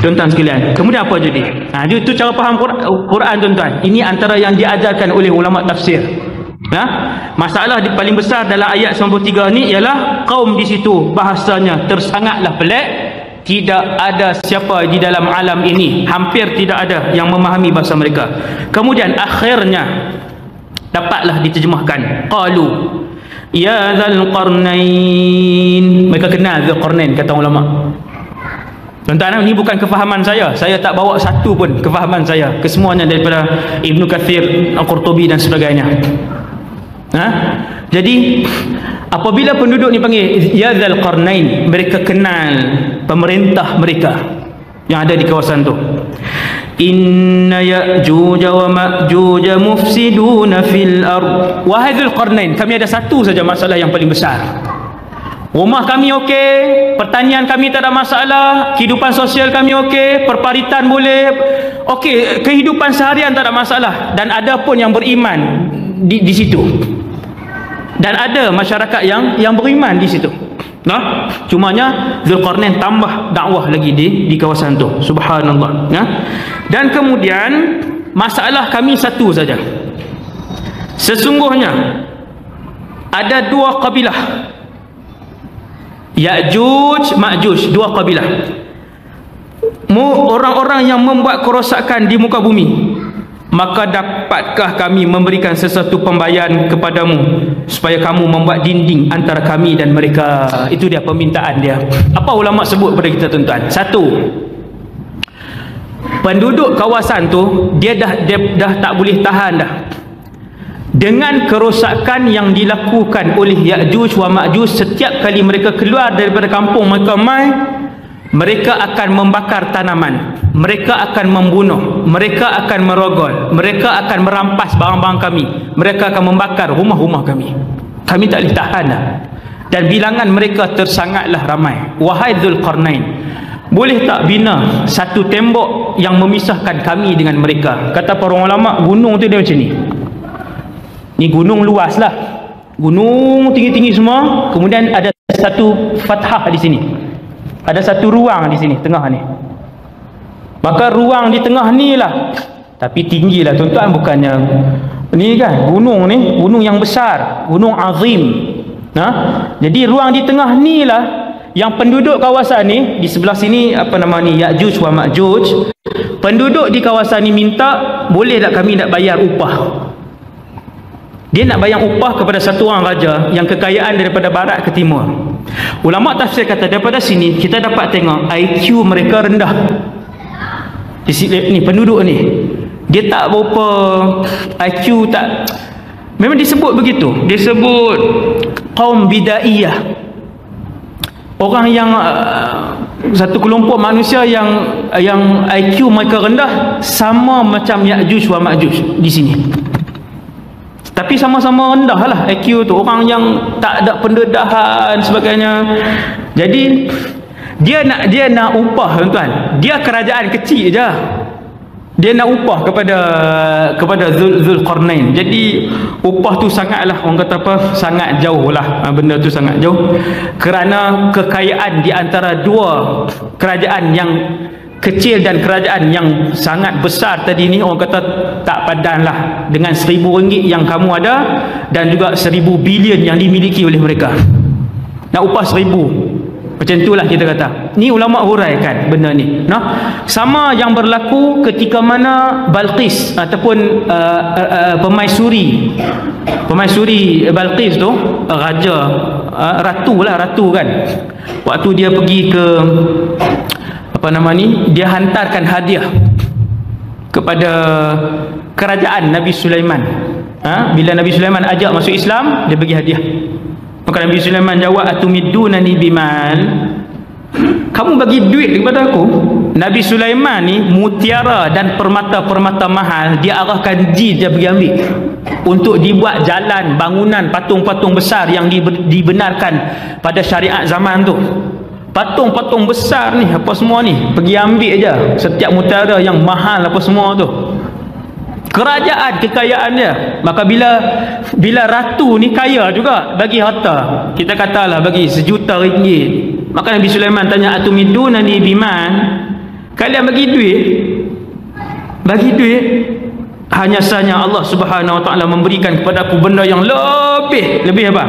tuan-tuan sekalian. Kemudian apa jadi? Itu cara faham Quran, tuan-tuan. Ini antara yang diajarkan oleh ulama tafsir. Masalah paling besar dalam ayat 93 ni ialah kaum di situ bahasanya tersangatlah pelik. Tidak ada siapa di dalam alam ini, hampir tidak ada yang memahami bahasa mereka. Kemudian akhirnya dapatlah diterjemahkan, qalu ya Dzul Qarnain. Mereka kenal Dzul Qarnain, kata ulama. Tuan-tuan, ini bukan kefahaman saya tak bawa satu pun kefahaman saya, kesemuanya daripada Ibnu Katsir, Al-Qurtubi dan sebagainya. Jadi apabila penduduk ni panggil ya Dzul Qarnain, mereka kenal pemerintah mereka yang ada di kawasan tu. Inna Ya'juj wa Ma'juj mufsiduna fil ard. Wahai Dzul Qarnain, kami ada satu saja masalah yang paling besar. Rumah kami okey, pertanian kami tak ada masalah, kehidupan sosial kami okey, perparitan boleh okey, kehidupan seharian tak ada masalah, dan ada pun yang beriman di situ. Dan ada masyarakat yang beriman di situ. Cumanya Dzulqarnain tambah dakwah lagi di kawasan tu. Subhanallah. Dan kemudian masalah kami satu saja. Sesungguhnya ada dua kabilah, Ya'juj, Ma'juj, dua kabilah. Orang-orang yang membuat kerosakan di muka bumi. Maka dapatkah kami memberikan sesuatu pembayaran kepadamu supaya kamu membuat dinding antara kami dan mereka? Itu dia permintaan dia. Apa ulama sebut pada kita, tuan-tuan? Satu, penduduk kawasan tu dia dah tak boleh tahan dah dengan kerosakan yang dilakukan oleh Ya'juj wa Ma'juj. Setiap kali mereka keluar daripada kampung mereka mereka akan membakar tanaman, mereka akan membunuh, mereka akan merogol, mereka akan merampas barang-barang kami, mereka akan membakar rumah-rumah kami. Kami tak boleh tahan dah. Dan bilangan mereka tersangatlah ramai. Wahai Dzulqarnain, boleh tak bina satu tembok yang memisahkan kami dengan mereka? Kata para ulama, gunung tu dia macam ni. Ni gunung luas lah, gunung tinggi-tinggi semua. Kemudian ada satu fathah di sini, ada satu ruang di sini tengah ni. Maka ruang di tengah ni lah, tapi tinggi lah, tuan-tuan, bukannya ni kan gunung ni, gunung yang besar, gunung azim. Jadi ruang di tengah ni lah yang penduduk kawasan ni, di sebelah sini apa nama ni, Ya'juj wa Ma'juj. Penduduk di kawasan ni minta, boleh tak kami nak bayar upah? Dia nak bayar upah kepada satu orang raja yang kekayaan daripada barat ke timur. Ulama tafsir kata daripada sini kita dapat tengok IQ mereka rendah. Di sini ni penduduk ni, dia tak berapa IQ, tak, memang disebut begitu. Dia sebut kaum bidaiyah. Orang yang satu kelompok manusia yang IQ mereka rendah, sama macam Ya'juj wa Ma'juj di sini. Tapi sama-sama rendah lah IQ tu, orang yang tak ada pendedahan sebagainya. Jadi dia nak upah, tuan-tuan. Dia kerajaan kecil je, dia nak upah kepada Dzulqarnain. Jadi upah tu sangatlah, orang kata apa, sangat jauh lah, benda tu sangat jauh. Kerana kekayaan di antara dua kerajaan yang kecil dan kerajaan yang sangat besar tadi ni, orang kata tak padan lah dengan 1,000 ringgit yang kamu ada dan juga 1,000 bilion yang dimiliki oleh mereka. Nak upah 1,000, macam itulah kita kata. Ni ulama huraikan benda ni. Sama yang berlaku ketika mana Balqis ataupun Pemaisuri Balqis tu, raja, ratu kan, waktu dia pergi ke apa nama ni, dia hantarkan hadiah kepada kerajaan Nabi Sulaiman. Bila Nabi Sulaiman ajak masuk Islam, dia bagi hadiah. Maka Nabi Sulaiman jawab, atumiddunani bimal, kamu bagi duit kepada aku? Nabi Sulaiman ni mutiara dan permata-permata mahal dia arahkan jin, dia pergi ambil untuk dibuat jalan, bangunan, patung-patung besar yang dibenarkan pada syariat zaman tu. Patung-patung besar ni, apa semua ni, pergi ambil je setiap mutiara yang mahal apa semua tu. Kerajaan, kekayaan dia. Maka bila ratu ni kaya juga, bagi harta, kita katalah bagi 1 juta ringgit. Maka Nabi Sulaiman tanya, atumidunani biman, Kalian bagi duit, hanya sahaja Allah Subhanahu Wa Taala memberikan kepada aku benda yang lebih apa?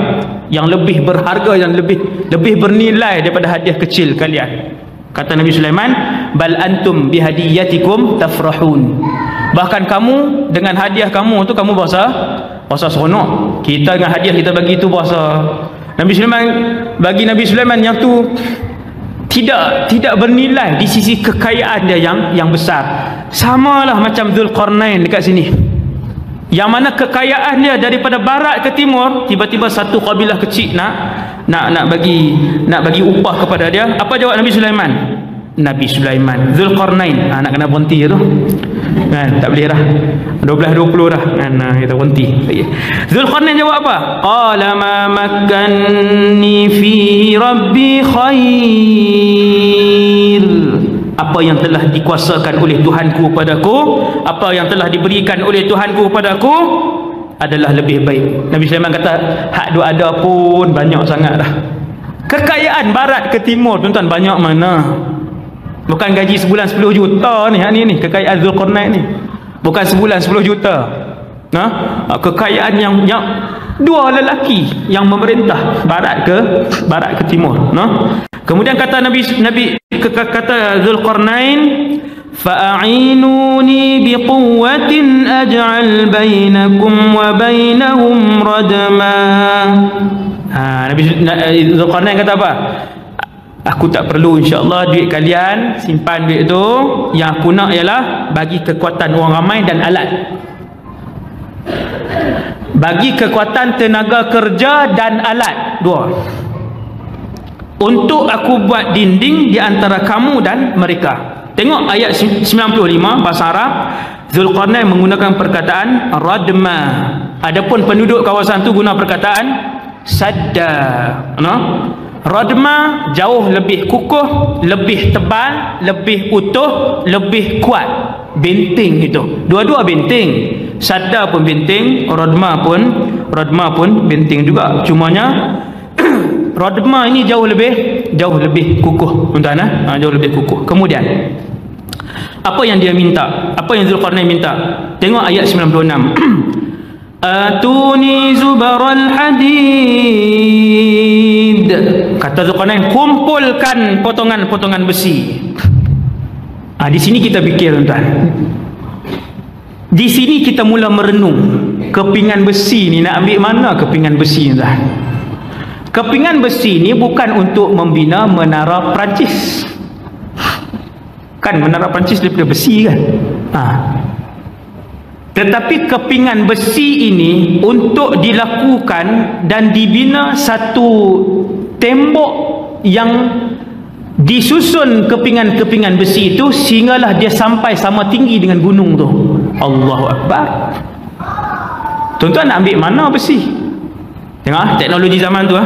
Yang lebih berharga, yang lebih bernilai daripada hadiah kecil kalian. Kata Nabi Sulaiman, bal antum bihadiyatikum tafrahun. Bahkan kamu dengan hadiah kamu tu kamu berasa seronok. Kita dengan hadiah kita bagi tu berasa. Nabi Sulaiman yang tu tidak bernilai di sisi kekayaan dia yang besar. Samalah macam Zulkarnain dekat sini. Yang mana kekayaan dia daripada barat ke timur, tiba-tiba satu kabilah kecil nak bagi upah kepada dia. Apa jawab Nabi Sulaiman? Zulkarnain, nak kena berhenti tu. Kan, tak boleh dah. 12-20 dah. Kan, kita berhenti. Zulkarnain jawab apa? Qala ma makkanni fi rabbi khair. Apa yang telah dikuasakan oleh Tuhanku padaku, apa yang telah diberikan oleh Tuhanku padaku adalah lebih baik. Nabi Sulaiman kata, hak duk ada pun banyak sangat dah. Kekayaan barat ke timur, tuan-tuan, banyak mana? Bukan gaji sebulan 10 juta ni, ni kekayaan Zulkarnain ni. Bukan sebulan 10 juta. Kekayaan yang dua lelaki yang memerintah barat ke timur. Kemudian kata kata Zulkarnain, fa'inuni biquwwatin aj'al bainakum wa bainahum radma. Nabi Zulkarnain kata apa? Aku tak perlu, insya-Allah duit kalian, simpan duit tu. Yang aku nak ialah bagi kekuatan orang ramai dan alat. Bagi kekuatan tenaga kerja dan alat, dua. Untuk aku buat dinding di antara kamu dan mereka. Tengok ayat 95 bahasa Arab. Zulkarnain menggunakan perkataan radma. Adapun penduduk kawasan tu guna perkataan sadda. Radma jauh lebih kukuh, lebih tebal, lebih utuh, lebih kuat. Benteng itu. Dua-dua benteng. Sadda pun benteng, radma pun benteng juga. Cumanya radma ini jauh lebih kukuh, tuan-tuan. Jauh lebih kukuh. Kemudian apa yang dia minta? Apa yang Zulkarnain minta? Tengok ayat 96. Atuni zubaral hadid. Kata Zulkarnain, kumpulkan potongan-potongan besi. Di sini kita fikir, tuan-tuan. Di sini kita mula merenung. Kepingan besi ni nak ambil mana kepingan besi, tuan-tuan? Kepingan besi ni bukan untuk membina menara Perancis. Kan menara Perancis daripada besi kan? Tetapi kepingan besi ini untuk dilakukan dan dibina satu tembok yang disusun kepingan-kepingan besi itu sehinggalah dia sampai sama tinggi dengan gunung tu. Allahu Akbar. Tuan-tuan nak ambil mana besi? Tengok teknologi zaman tu.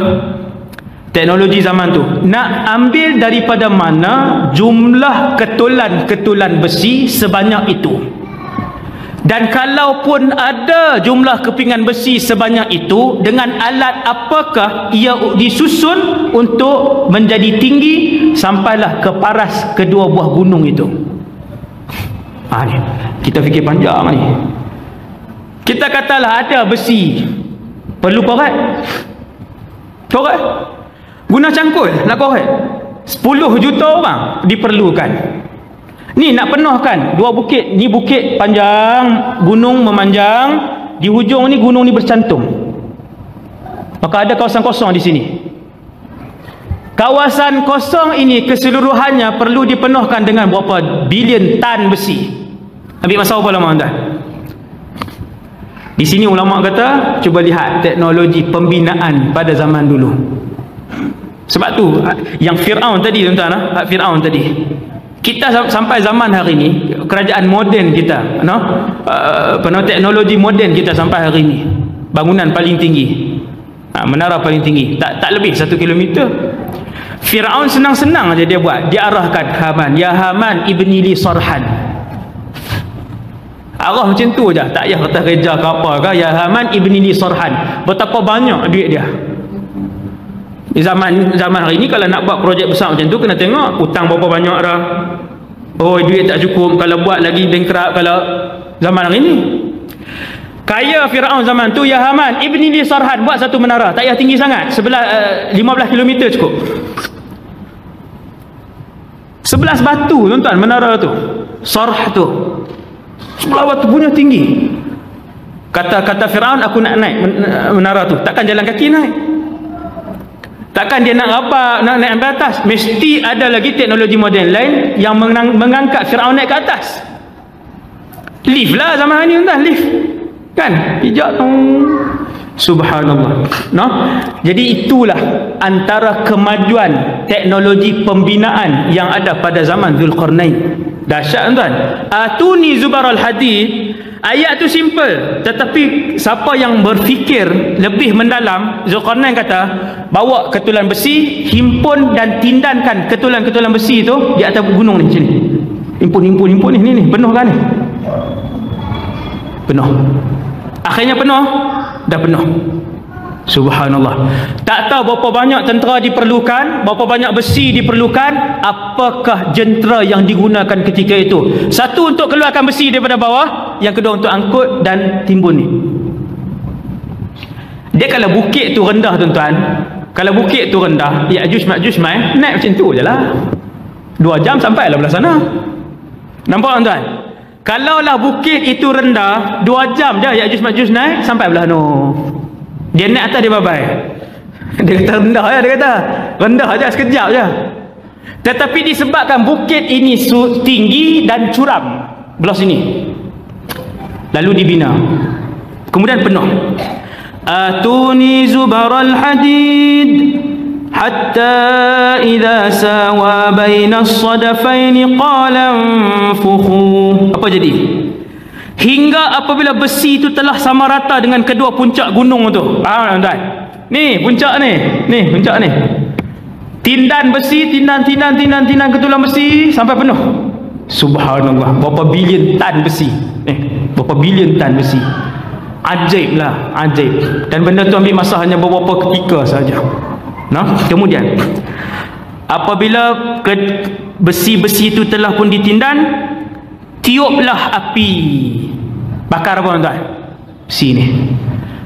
Teknologi zaman tu nak ambil daripada mana jumlah ketulan-ketulan besi sebanyak itu. Dan kalaupun ada jumlah kepingan besi sebanyak itu, dengan alat apakah ia disusun untuk menjadi tinggi sampailah ke paras kedua buah gunung itu? Ni kita fikir panjang ni. Kita katalah ada besi, perlu korek. Guna cangkul nak korek 10 juta orang diperlukan. Ni nak penuhkan dua bukit, ni bukit panjang, gunung memanjang, di hujung ni gunung ni bercantum. Maka ada kawasan kosong di sini. Kawasan kosong ini keseluruhannya perlu dipenuhkan dengan berapa bilion tan besi. Ambil masa berapa lama, tuan? Di sini ulama kata, cuba lihat teknologi pembinaan pada zaman dulu. Sebab tu yang Firaun tadi, tuan-tuan, Firaun tadi. Kita sampai zaman hari ini, kerajaan moden kita, teknologi moden kita sampai hari ini, bangunan paling tinggi, menara paling tinggi, tak lebih 1 kilometer. Firaun senang-senang aja dia buat. Dia arahkan Haman, ya Haman ibni li sarhan. Arah macam tu aja, tak payah kata kerja ke apa ke. Ya Haman ibni li sarhan. Betapa banyak duit dia. Di zaman hari ini kalau nak buat projek besar macam tu, kena tengok hutang berapa banyak dah. Oh, duit tak cukup, kalau buat lagi bankrupt kalau zaman hari ni. Kaya Firaun zaman tu, ya Haman, ibni li sarhan, buat satu menara, tak payah tinggi sangat, sebelah 15 km cukup. 11 batu tuan-tuan menara tu. Sarh tu. Sebelah batu punya tinggi. Kata Firaun, aku nak naik menara tu. Takkan jalan kaki naik. Takkan dia nak apa, nak naik ke atas. Mesti ada lagi teknologi moden lain yang mengangkat Firaun naik ke atas. Lift lah zaman ni tuan, lift. Kan? Pijak tu. Subhanallah. No? Jadi itulah antara kemajuan teknologi pembinaan yang ada pada zaman Zulkarnain. Dahsyat tuan. Atuni zubaral hadid. Ayat tu simple, tetapi siapa yang berfikir lebih mendalam, Zulkarnain kata, bawa ketulan besi, himpun dan tindankan ketulan-ketulan besi tu di atas gunung ni macam ni. Himpun ni penuh kan ni? Penuh. Akhirnya penuh, dah penuh. Subhanallah. Tak tahu berapa banyak tentera diperlukan, berapa banyak besi diperlukan, apakah jentera yang digunakan ketika itu. Satu untuk keluarkan besi daripada bawah, yang kedua untuk angkut dan timbun ni. Dia kalau bukit tu rendah tuan-tuan, kalau bukit tu rendah, Ya'juj Ma'juj main naik macam tu je lah, 2 jam sampai lah belah sana. Nampak tuan-tuan? Kalaulah bukit itu rendah, 2 jam je Ya'juj Ma'juj naik sampai belah no. Dia naik atas dia babai. Dia kata rendah je, dia kata rendah je, sekejap je. Tetapi disebabkan bukit ini tinggi dan curam belah sini, lalu dibina, kemudian penuh. Atuni zubaral hadid hatta idza sawa bainas sadafaini qala anfukhu. Apa jadi? Hingga apabila besi itu telah sama rata dengan kedua puncak gunung tu. Tuan-tuan. Ni puncak ni. Ni puncak ni. Tindan besi, tindan ketulan besi sampai penuh. Subhanallah. Berapa bilion tan besi. Berapa bilion tan besi. Ajaib lah, ajaib. Dan benda tu ambil masa hanya beberapa ketika saja. Nah, kemudian apabila besi-besi itu telah pun ditindan, tiuplah api. Bakar apa tuan-tuan? Besi ni.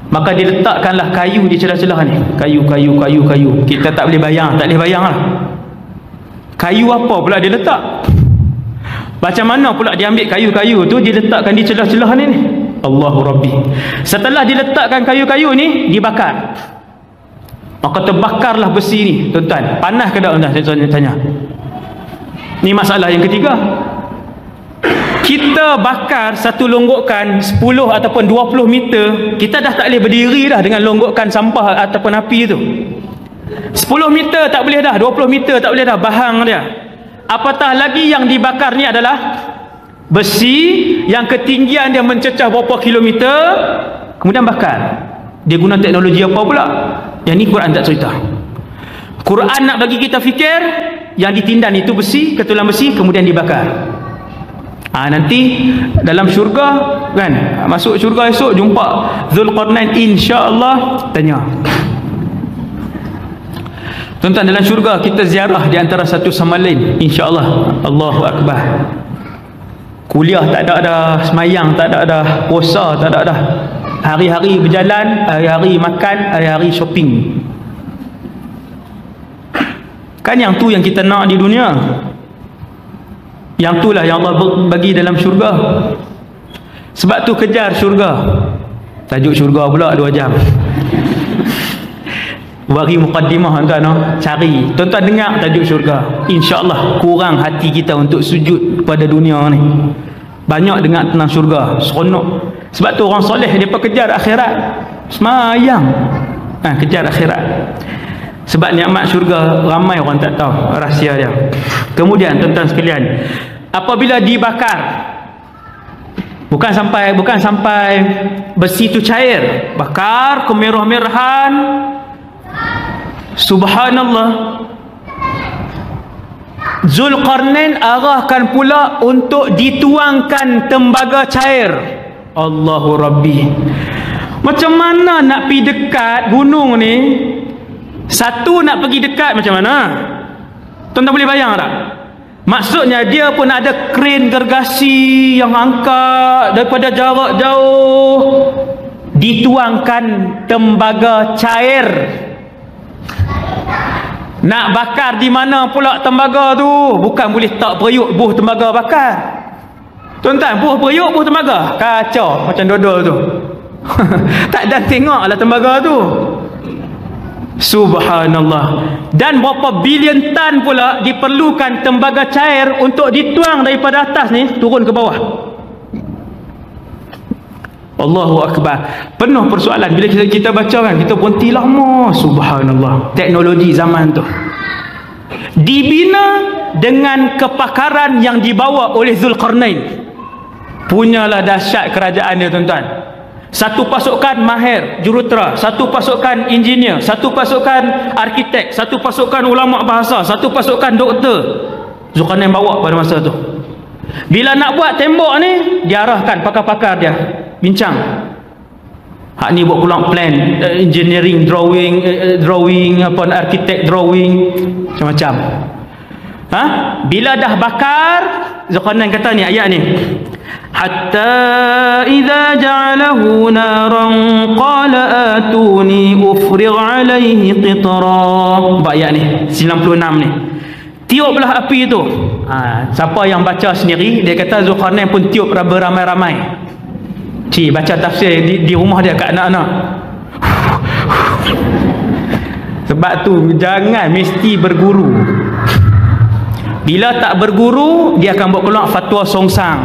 Maka diletakkanlah kayu di celah-celah ni. Kayu. Kita tak boleh bayang lah. Kayu apa pula dia letak? Macam mana pula dia ambil kayu-kayu tu diletakkan di celah-celah ni? Allahu Rabbi. Setelah diletakkan kayu-kayu ni, dibakar. Maka terbakarlah besi ni, tuan-tuan. Panas ke tak tuan-tuan? Saya tanya. Ni masalah yang ketiga. Kita bakar satu longgokan 10 ataupun 20 meter, kita dah tak boleh berdiri dah dengan longgokan sampah ataupun api tu. 10 meter tak boleh dah, 20 meter tak boleh dah, bahang dia. Apatah lagi yang dibakar ni adalah besi yang ketinggian dia mencecah berapa kilometer, kemudian bakar. Dia guna teknologi apa pula? Yang ni Quran tak cerita. Quran nak bagi kita fikir, yang ditindan itu besi, ketulan besi, kemudian dibakar. Nanti dalam syurga kan, masuk syurga esok jumpa Zulkarnain, insya-Allah tanya. Tuan-tuan, dalam syurga kita ziarah di antara satu sama lain, insya-Allah. Allahu akbar. Kuliah tak ada dah, semayang tak ada dah, puasa tak ada dah. Hari-hari berjalan, hari-hari makan, hari-hari shopping. Kan yang tu yang kita nak di dunia. Yang itulah yang Allah bagi dalam syurga. Sebab tu kejar syurga. Tajuk syurga pula 2 jam. Bagi mukaddimah tuan-tuan, cari. Tuan-tuan dengar tajuk syurga. InsyaAllah kurang hati kita untuk sujud pada dunia ni. Banyak dengar tentang syurga, seronok. Sebab tu orang soleh mereka kejar akhirat. Semayang. Kejar akhirat. Sebab nikmat syurga ramai orang tak tahu rahsia dia. Kemudian tuan-tuan sekalian, apabila dibakar, bukan sampai besi itu cair, bakar kemerah-merahan. Subhanallah. Zulkarnain arahkan pula untuk dituangkan tembaga cair. Allahu Rabbi. Macam mana nak pergi dekat gunung ni? Satu nak pergi dekat macam mana? Tuan-tuan boleh bayang tak? Maksudnya dia pun ada kren gergasi yang angkat daripada jarak jauh, dituangkan tembaga cair. Nak bakar di mana pula tembaga tu? Bukan boleh tak periuk buh tembaga bakar. Tuan-tuan, buh periuk, buh tembaga. Kacau macam dodol tu. Tak ada tengoklah tembaga tu. Subhanallah. Dan berapa bilion tan pula diperlukan tembaga cair untuk dituang daripada atas ni turun ke bawah. Allahu Akbar. Penuh persoalan. Bila kita baca kan, kita berhenti lama. Subhanallah. Teknologi zaman tu dibina dengan kepakaran yang dibawa oleh Zulkarnain. Punyalah dahsyat kerajaan dia, tuan-tuan. Satu pasukan mahir jurutera, satu pasukan engineer, satu pasukan arkitek, satu pasukan ulama bahasa, satu pasukan doktor. Zulkarnain bawa pada masa tu. Bila nak buat tembok ni, diarahkan pakar-pakar dia bincang. Hak ni buat pulang plan, engineering drawing, apa arkitek drawing, macam-macam. Bila dah bakar, Zulkarnain kata ni ayat ni. Hatta idza ja'alahu naran qala atuni ufrigh alaihi qitra. Nampak ayat ni 96 ni. Tiuplah api tu. Siapa yang baca sendiri, dia kata Zulkarnain pun tiup beramai-ramai. Baca tafsir di rumah dia kat anak-anak. Sebab tu jangan mesti berguru. Bila tak berguru, dia akan buat keluar fatwa songsang.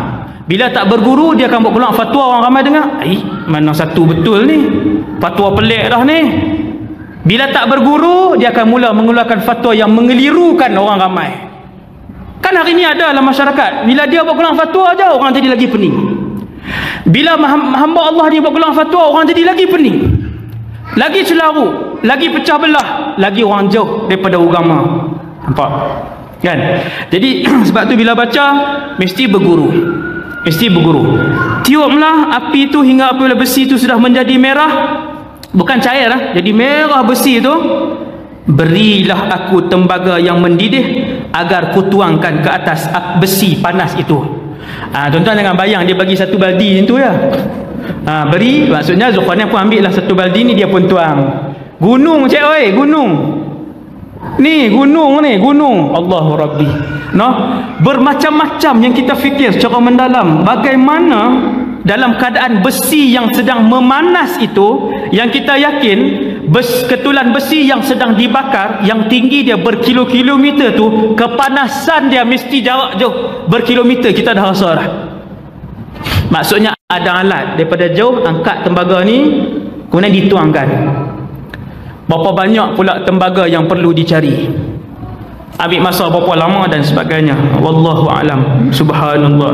Bila tak berguru, dia akan buat keluar fatwa orang ramai dengar. Mana satu betul ni? Fatwa pelik dah ni. Bila tak berguru, dia akan mula mengeluarkan fatwa yang mengelirukan orang ramai. Kan hari ni ada dalam masyarakat, bila dia buat keluar fatwa aja, orang jadi lagi pening. Bila hamba Allah ni buat keluar fatwa, orang jadi lagi pening, lagi celaru, lagi pecah belah, lagi orang jauh daripada agama. Nampak? Kan? Jadi sebab tu bila baca mesti berguru. Mesti berguru. Tiuplah api tu hingga apabila besi tu sudah menjadi merah, bukan cair jadi merah besi tu. Berilah aku tembaga yang mendidih agar kutuangkan ke atas besi panas itu. Tuan-tuan jangan bayang dia bagi satu baldi itu ya. Beri, maksudnya Zulkarnain pun ambil lah satu baldi ni, dia pun tuang. Gunung cik oi, gunung. Ni gunung ni, gunung. Allahu Rabbi. Bermacam-macam yang kita fikir secara mendalam. Bagaimana dalam keadaan besi yang sedang memanas itu, yang kita yakin ketulan besi yang sedang dibakar, yang tinggi dia berkilo-kilometer tu, kepanasan dia mesti jarak jauh berkilometer, kita dah rasa dah. Maksudnya ada alat daripada jauh angkat tembaga ni, kemudian dituangkan. Berapa banyak pula tembaga yang perlu dicari, ambil masa berapa lama dan sebagainya. Wallahu alam. Subhanallah.